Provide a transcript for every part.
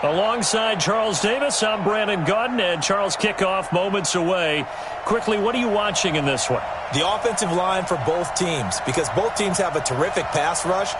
Alongside Charles Davis, I'm Brandon Gaudin, and Charles, kickoff moments away. Quickly, what are you watching in this one? The offensive line for both teams, because both teams have a terrific pass rush.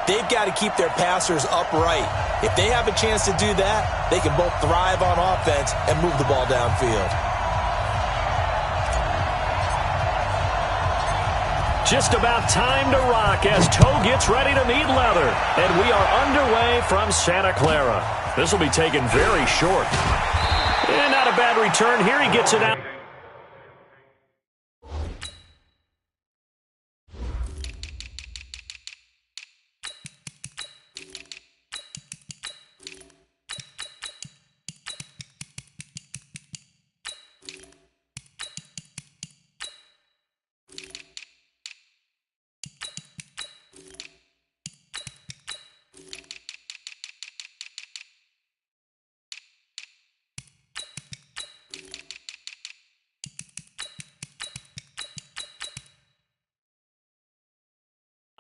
They've got to keep their passers upright. If they have a chance to do that, they can both thrive on offense and move the ball downfield. Just about time to rock as Toe gets ready to meet leather. And we are underway from Santa Clara. This will be taken very short. And not a bad return here. He gets it out.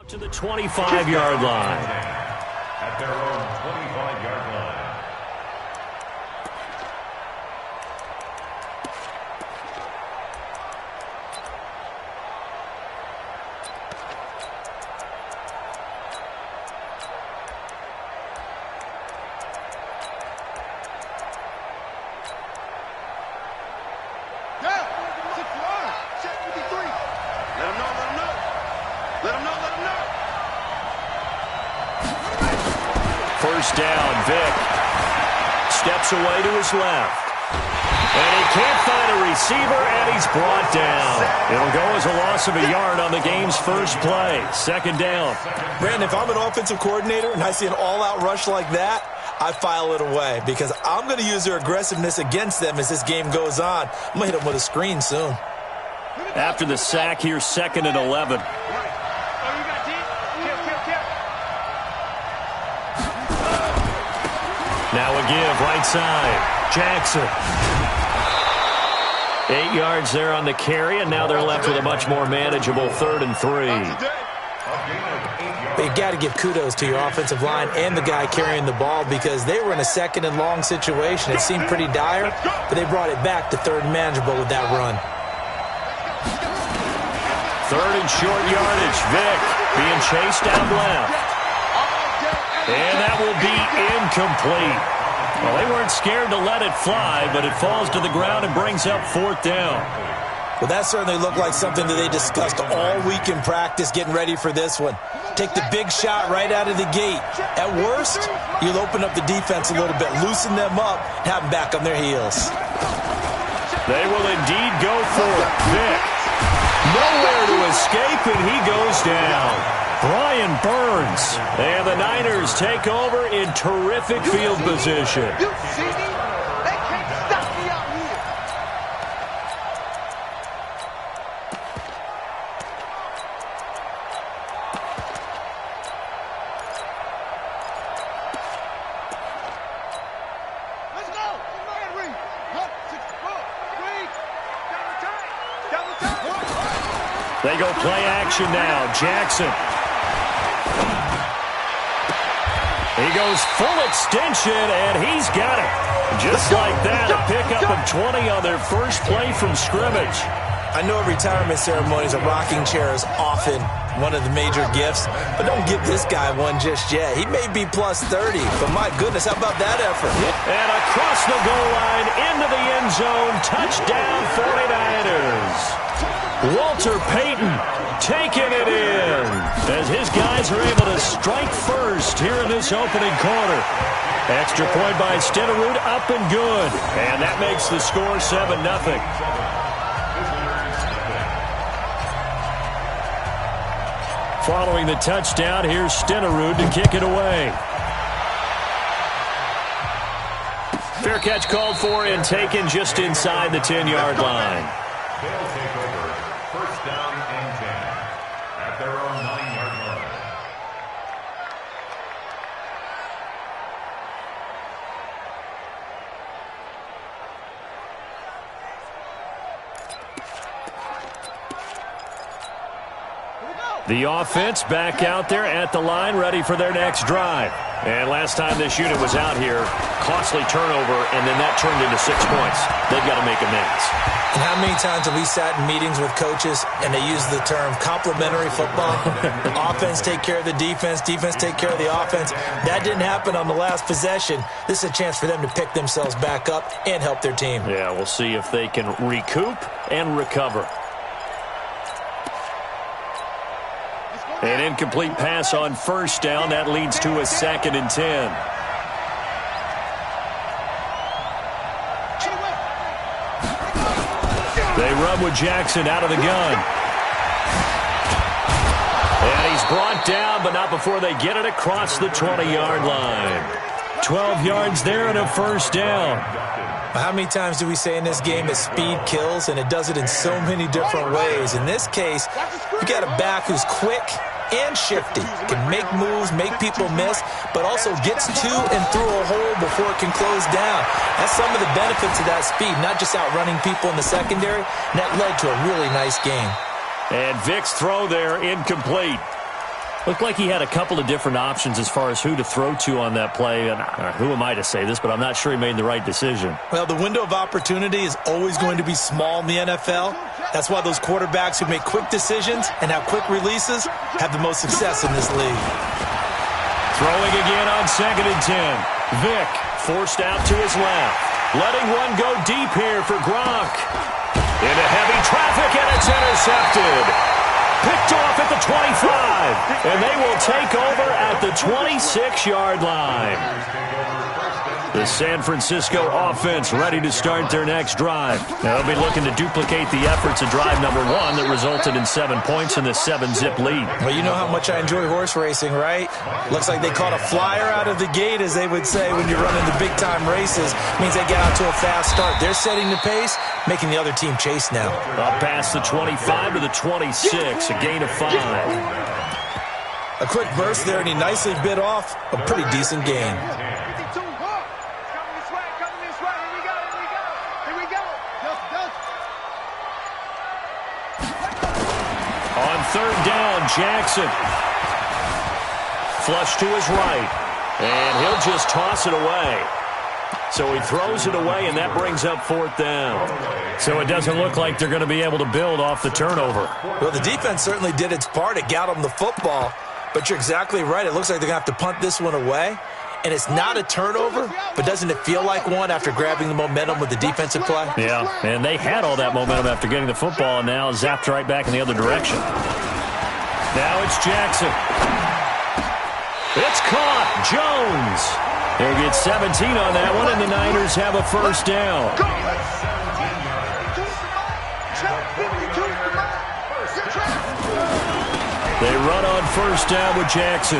To the 25-yard line. At their own 25-yard line. First down, Vick steps away to his left. And he can't find a receiver, and he's brought down. It'll go as a loss of a yard on the game's first play. Second down. Brandon, if I'm an offensive coordinator and I see an all-out rush like that, I file it away because I'm going to use their aggressiveness against them as this game goes on. I'm going to hit them with a screen soon. After the sack, here's 2nd and 11. Now a give, right side. Jackson. 8 yards there on the carry, and now they're left with a much more manageable 3rd and 3. But you got to give kudos to your offensive line and the guy carrying the ball because they were in a 2nd and long situation. It seemed pretty dire, but they brought it back to 3rd and manageable with that run. 3rd and short yardage. Vick being chased down left. And that will be incomplete. Well, they weren't scared to let it fly, but it falls to the ground and brings up 4th down. Well, that certainly looked like something that they discussed all week in practice getting ready for this one. Take the big shot right out of the gate. At worst, you'll open up the defense a little bit, loosen them up, have them back on their heels. They will indeed go for it. Vick, nowhere to escape, and he goes down. Brian Burns, and the Niners take over in terrific field position. You see me? They can't stop me out here. Let's go. They go play action now. Jackson. He goes full extension, and he's got it. Just like that, a pickup of 20 on their first play from scrimmage. I know at retirement ceremonies, a rocking chair is often one of the major gifts, but don't give this guy one just yet. He may be plus 30, but my goodness, how about that effort? And across the goal line, into the end zone, touchdown 49ers. Walter Payton taking it in as his guys are able to strike first here in this opening quarter. Extra point by Stenerud, up and good. And that makes the score 7-0. Following the touchdown, here's Stenerud to kick it away. Fair catch called for and taken just inside the 10-yard line. They'll take over. First down and 10 at their own 9-yard line. The offense back out there at the line, ready for their next drive. And last time this unit was out here, costly turnover, and then that turned into 6 points. They've got to make amends. And how many times have we sat in meetings with coaches and they use the term complementary football? Offense take care of the defense, defense take care of the offense. That didn't happen on the last possession. This is a chance for them to pick themselves back up and help their team. Yeah, we'll see if they can recoup and recover. An incomplete pass on first down. That leads to a 2nd and 10. They run with Jackson out of the gun. And he's brought down, but not before they get it across the 20-yard line. 12 yards there and a first down. How many times do we say in this game that speed kills, and it does it in so many different ways? In this case, you got a back who's quick and shifty, can make moves, make people miss, but also gets to and through a hole before it can close down. That's some of the benefits of that speed, not just outrunning people in the secondary, and that led to a really nice game. And Vick's throw there incomplete. Looked like he had a couple of different options as far as who to throw to on that play. And who am I to say this, but I'm not sure he made the right decision. Well, the window of opportunity is always going to be small in the NFL. That's why those quarterbacks who make quick decisions and have quick releases have the most success in this league. Throwing again on 2nd and 10. Vick forced out to his left. Letting one go deep here for Gronk. Into heavy traffic, and it's intercepted. Picked off at the 25, and they will take over at the 26-yard line. The San Francisco offense ready to start their next drive. Now they'll be looking to duplicate the efforts of drive number 1 that resulted in 7 points in the 7-zip lead. Well, you know how much I enjoy horse racing, right? Looks like they caught a flyer out of the gate, as they would say when you're running the big-time races. Means they get out to a fast start. They're setting the pace, making the other team chase now. Up past the 25 to the 26, a gain of 5. A quick burst there, and he nicely bit off a pretty decent gain. On 3rd down, Jackson. Flush to his right. And he'll just toss it away. So he throws it away, and that brings up 4th down. So it doesn't look like they're going to be able to build off the turnover. Well, the defense certainly did its part. It got them the football. But you're exactly right. It looks like they're going to have to punt this one away. And it's not a turnover, but doesn't it feel like one after grabbing the momentum with the defensive play? Yeah, and they had all that momentum after getting the football, and now zapped right back in the other direction. Now it's Jackson. It's caught. Jones. They'll get 17 on that one, and the Niners have a first down. They run on first down with Jackson.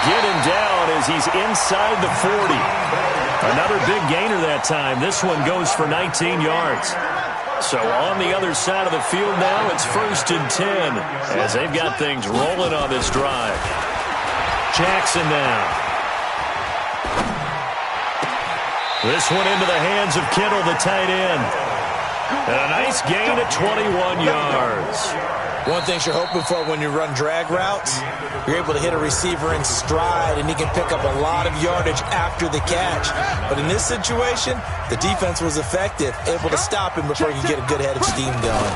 Get him down as he's inside the 40. Another big gainer that time. This one goes for 19 yards. So on the other side of the field now, it's 1st and 10 as they've got things rolling on this drive. Jackson now. This one into the hands of Kittle, the tight end. And a nice gain at 21 yards. One thing you're hoping for when you run drag routes, you're able to hit a receiver in stride, and he can pick up a lot of yardage after the catch. But in this situation, the defense was effective, able to stop him before he could get a good head of steam going.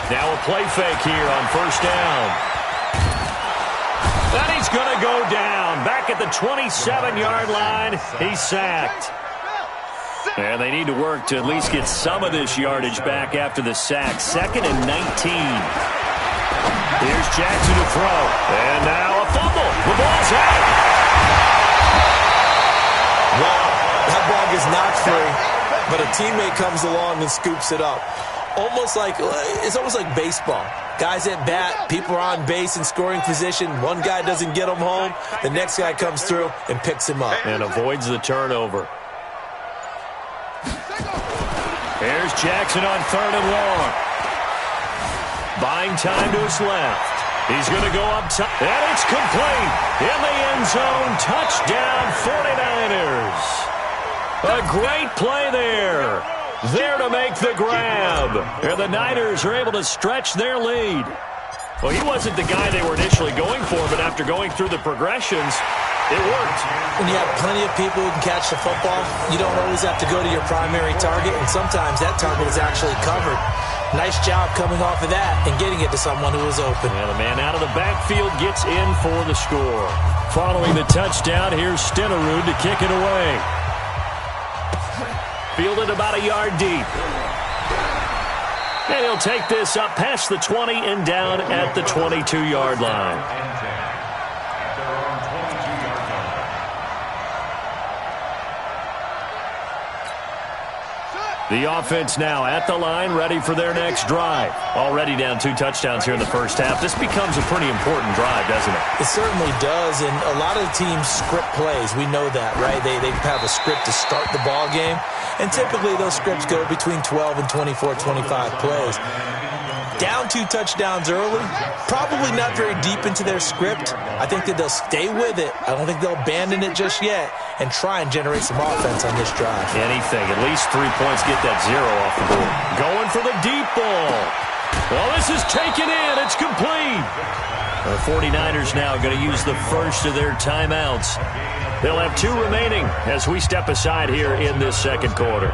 Now a play fake here on first down. And he's going to go down. Back at the 27-yard line, he's sacked. And they need to work to at least get some of this yardage back after the sack. 2nd and 19. Here's Jackson to throw. And now a fumble. The ball's out. Wow, that ball gets knocked free, but a teammate comes along and scoops it up. It's almost like baseball. Guys at bat, people are on base in scoring position. One guy doesn't get him home. The next guy comes through and picks him up. And avoids the turnover. Here's Jackson on 3rd and long. Buying time to his left. He's going to go up top. And it's complete. In the end zone. Touchdown 49ers. A great play there. there to make the grab. And the Niners are able to stretch their lead. Well, he wasn't the guy they were initially going for, but after going through the progressions, it worked. When you have plenty of people who can catch the football, you don't always have to go to your primary target, and sometimes that target is actually covered. Nice job coming off of that and getting it to someone who was open. And the man out of the backfield gets in for the score. Following the touchdown, here's Stenerud to kick it away. Fielded about a yard deep. And he'll take this up past the 20 and down at the 22-yard line. The offense now at the line, ready for their next drive. Already down 2 touchdowns here in the first half. This becomes a pretty important drive, doesn't it? It certainly does, and a lot of the teams script plays. We know that, right? They have a script to start the ball game, and typically those scripts go between 12 and 24, 25 plays. Down 2 touchdowns early, probably not very deep into their script. I think that they'll stay with it. I don't think they'll abandon it just yet and try and generate some offense on this drive. Anything, at least 3 points, get that 0 off the board. Going for the deep ball. Well, this is taken in. It's complete. The 49ers now going to use the first of their timeouts. They'll have 2 remaining as we step aside here in this second quarter.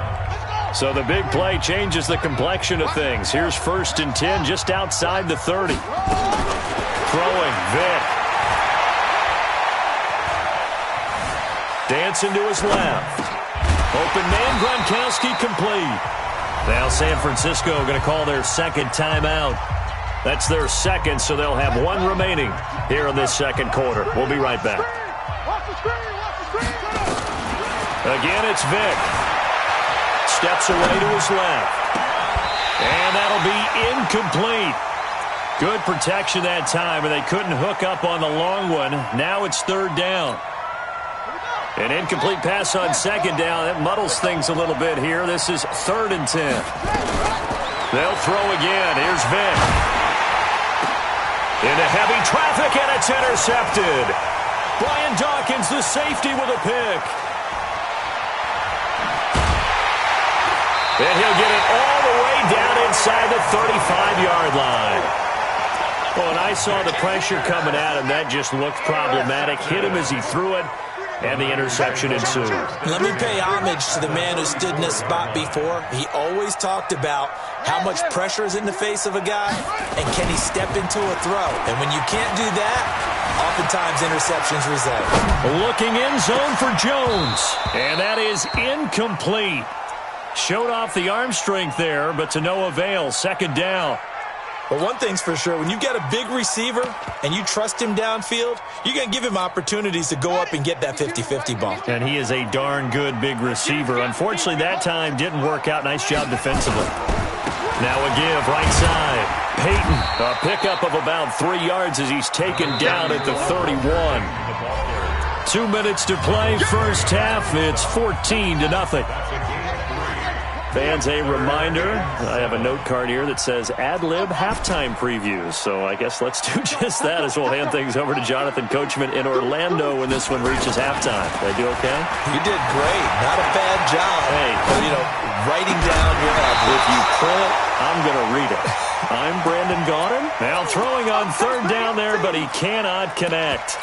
So the big play changes the complexion of things. Here's 1st and 10 just outside the 30. Throwing, Vick. Dancing to his left. Open man, Gronkowski complete. Now San Francisco going to call their second timeout. That's their second, so they'll have 1 remaining here in this second quarter. We'll be right back. Again, it's Vick. Steps away to his left. And that'll be incomplete. Good protection that time, and they couldn't hook up on the long one. Now it's 3rd down. An incomplete pass on 2nd down. That muddles things a little bit here. This is 3rd and 10. They'll throw again. Here's Vick. Into heavy traffic, and it's intercepted. Brian Dawkins, the safety, with a pick. And he'll get it all the way down inside the 35-yard line. Well, and I saw the pressure coming at him. That just looked problematic. Hit him as he threw it, and the interception ensued. Let me pay homage to the man who stood in this spot before. He always talked about how much pressure is in the face of a guy, and can he step into a throw. And when you can't do that, oftentimes interceptions result. Looking end zone for Jones, and that is incomplete. Showed off the arm strength there, but to no avail. 2nd down. But one thing's for sure, when you got a big receiver and you trust him downfield, you're going to give him opportunities to go up and get that 50-50 ball. And he is a darn good big receiver. Unfortunately, that time didn't work out. Nice job defensively. Now a give, right side. Peyton, a pickup of about 3 yards as he's taken down at the 31. 2 minutes to play, first half. It's 14-0. Fans, a reminder, I have a note card here that says ad-lib halftime previews. So I guess let's do just that as we'll hand things over to Jonathan Coachman in Orlando when this one reaches halftime. Did I do okay? You did great. Not a bad job. Hey. But, writing down your ad. If you print it, I'm going to read it. I'm Brandon Gaudin. Now throwing on 3rd down there, but he cannot connect.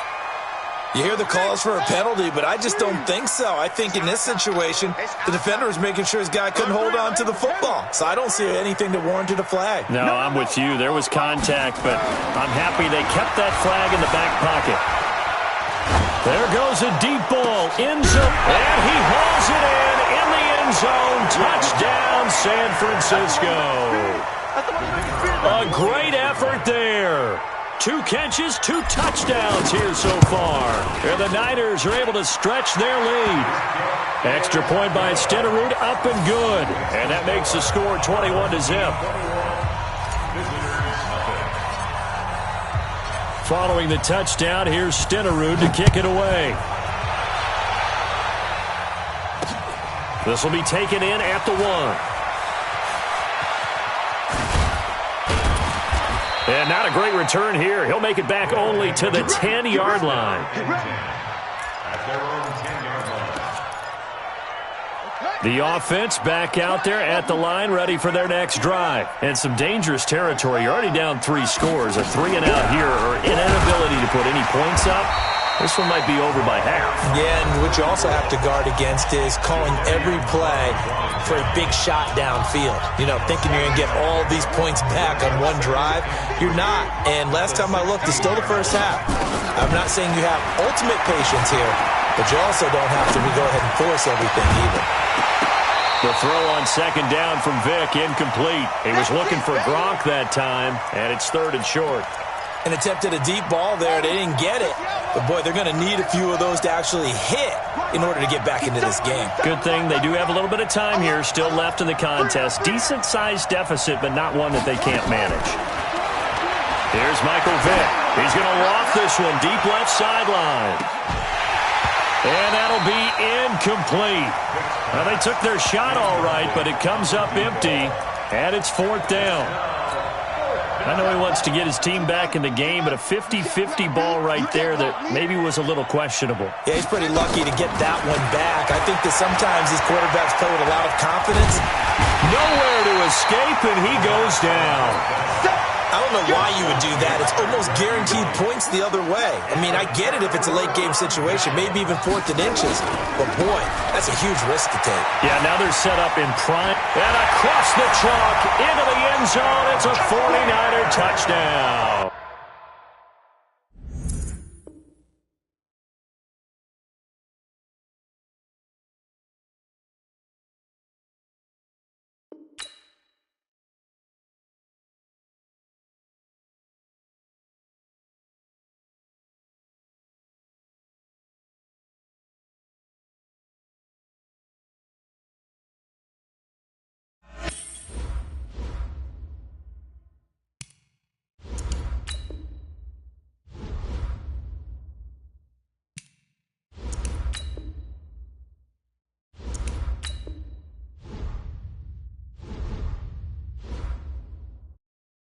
You hear the calls for a penalty, but I just don't think so. I think in this situation, the defender was making sure his guy couldn't hold on to the football. So I don't see anything that warranted a flag. No, I'm with you. There was contact, but I'm happy they kept that flag in the back pocket. There goes a deep ball. End zone. And he hauls it in the end zone. Touchdown, San Francisco. A great effort there. 2 catches, 2 touchdowns here so far. And the Niners are able to stretch their lead. Extra point by Stenerud, up and good. And that makes the score 21-0. Following the touchdown, here's Stenerud to kick it away. This will be taken in at the 1. And not a great return here. He'll make it back only to the 10-yard line. At their own 10-yard line. The offense back out there at the line, ready for their next drive. And some dangerous territory. You're already down 3 scores. A 3-and-out here, or an inability to put any points up. This one might be over by half. Yeah, and what you also have to guard against is calling every play for a big shot downfield. You know, thinking you're going to get all these points back on one drive. You're not. And last time I looked, it's still the first half. I'm not saying you have ultimate patience here, but you also don't have to go ahead and force everything either. The throw on second down from Vic, incomplete. He was looking for Gronk that time, and it's 3rd and short. And attempted a deep ball there. They didn't get it. But, boy, they're going to need a few of those to actually hit in order to get back into this game. Good thing they do have a little bit of time here still left in the contest. Decent-sized deficit, but not one that they can't manage. Here's Michael Vick. He's going to loft this one deep left sideline. And that'll be incomplete. Well, they took their shot all right, but it comes up empty, and it's 4th down. I know he wants to get his team back in the game, but a 50-50 ball right there that maybe was a little questionable. Yeah, he's pretty lucky to get that one back. I think that sometimes these quarterbacks play with a lot of confidence. Nowhere to escape, and he goes down. I don't know why you would do that. It's almost guaranteed points the other way. I mean, I get it if it's a late-game situation, maybe even 4th and inches. But, boy, that's a huge risk to take. Yeah, now they're set up in prime. And across the chalk, into the end zone, it's a 49er touchdown.